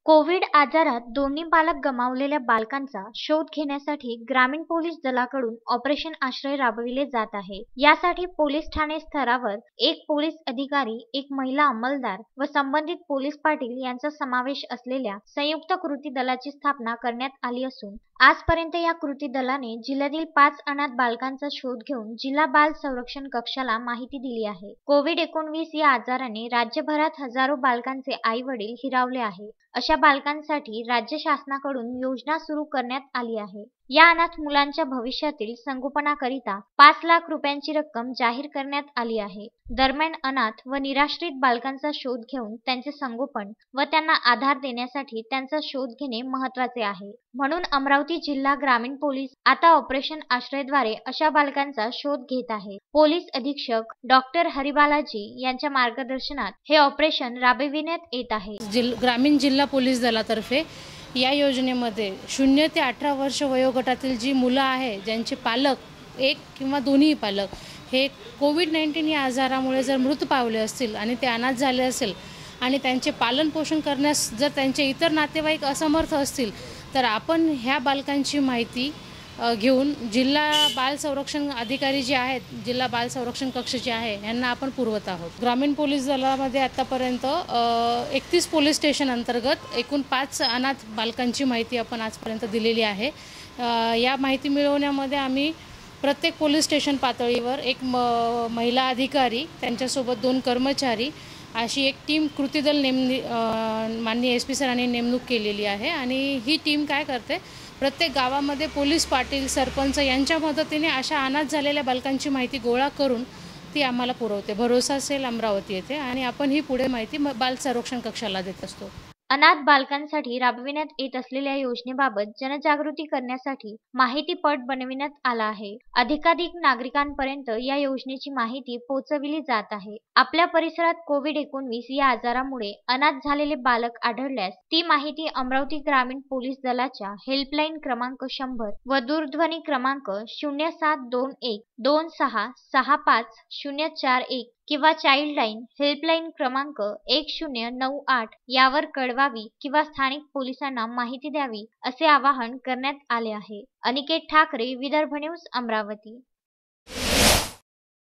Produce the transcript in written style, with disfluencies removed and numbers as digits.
Covid आजारात दोन्ही पालक गमावलेल्या बालकांचा शोध घेण्यासाठी ग्रामीण पोलीस दलाकडून ऑपरेशन आश्रय राबविले जात आहे। यासाठी पोलीस ठाणे स्तरावर एक पोलीस अधिकारी, एक महिला अंमलदार व संबंधित पोलीस पाटील यांचा समावेश असलेल्या संयुक्त कृती दलाची स्थापना करण्यात आली असून आजपर्यंत या कृती दलाने जिल्ह्यातील 5 अनाथ बालकांचा शोध घेऊन जिल्हा बाल संरक्षण कक्षाला माहिती दिली आहे। कोविड-19 या आजाराने राज्यभरात हजारो बालकांचे आई-वडील हिरावले आहे। अशा बालकांसाठी राज्य शासनाकडून योजना सुरू करण्यात आली आहे। या अनाथ मुलांच्या भविष्यातील संगोपनाकरिता 5 लाख रुपयांची रक्कम जाहीर करण्यात आली आहे। दरम्यान अनाथ व निराश्रित बालकांचा शोध घेऊन त्यांचे संगोपन व त्यांना आधार देण्यासाठी त्यांचा शोध घेणे महत्त्वाचे आहे। म्हणून अमरावती जिल्हा ग्रामीण पोलीस आता ऑपरेशन आश्रयद्वारे अशा बालकांचा शोध घेत आहे। पोलीस अधीक्षक डॉक्टर हरिबालाजी यांच्या मार्गदर्शनात हे ऑपरेशन राबविण्यात येत आहे। ग्रामीण जिल्हा पोलीस दलातर्फे या योजनेमध्ये 0 ते 18 वर्ष वयोगटातील जी मुलं आहे, ज्यांचे पालक एक किंवा दोन्ही पालक हे कोविड-19 या आजारामुळे जर मृत पावले असतील आणि ते अनाथ झाले असेल आणि त्यांचे पालन पोषण करण्यास जर त्यांचे इतर नातेवाईक असमर्थ असतील, तर आपण ह्या बालकांची माहिती घेऊन जिल्हा बाल संरक्षण अधिकारी जे आहेत, जिल्हा बाल संरक्षण कक्ष जे आहे यांना आपण पुरवत आहोत। ग्रामीण पोलीस दलामध्ये आतापर्यंत 31 पोलीस स्टेशन अंतर्गत एकूण 5 अनाथ बालकांची माहिती आपण आजपर्यंत दिलेली आहे। या माहिती मिळवण्यामध्ये आम्ही प्रत्येक पोलीस स्टेशन पातळीवर एक महिला अधिकारी, त्यांच्यासोबत 2 कर्मचारी अशी एक टीम कृती दल माननीय SP सरांनी नेमणूक केलेली आहे आणि ही टीम काय करते, प्रत्येक गावामध्ये पोलीस पाटील, सरपंच यांच्या मदतीने अशा अनाथ झालेल्या बालकांची माहिती गोळा करून ती आम्हाला पुरवते। भरोसा सेल अमरावती येथे आणि आपण ही पुढे माहिती बाल संरक्षण कक्षाला देत असतो। अनाथ बालकांसाठी राबविण्यात येत असलेल्या योजनेबाबत जनजागृती करण्यासाठी माहितीपट बनविण्यात आला आहे। अधिकाधिक नागरिकांपर्यंत या योजनेची माहिती पोहोचविली जात आहे। आपल्या परिसरात कोविड-19 या आजारामुळे अनाथ झालेले बालक आढळल्यास ती माहिती अमरावती ग्रामीण पोलीस दलाच्या हेल्पलाईन क्रमांक 100 व दूरध्वनी क्रमांक 0721 26654041 किंवा चाइल्डलाईन हेल्पलाईन क्रमांक 1098 यावर कळवावी किंवा स्थानिक पोलिसांना माहिती द्यावी असे आवाहन करण्यात आले आहे। अनिकेत ठाकरे, विदर्भ न्यूज, अमरावती।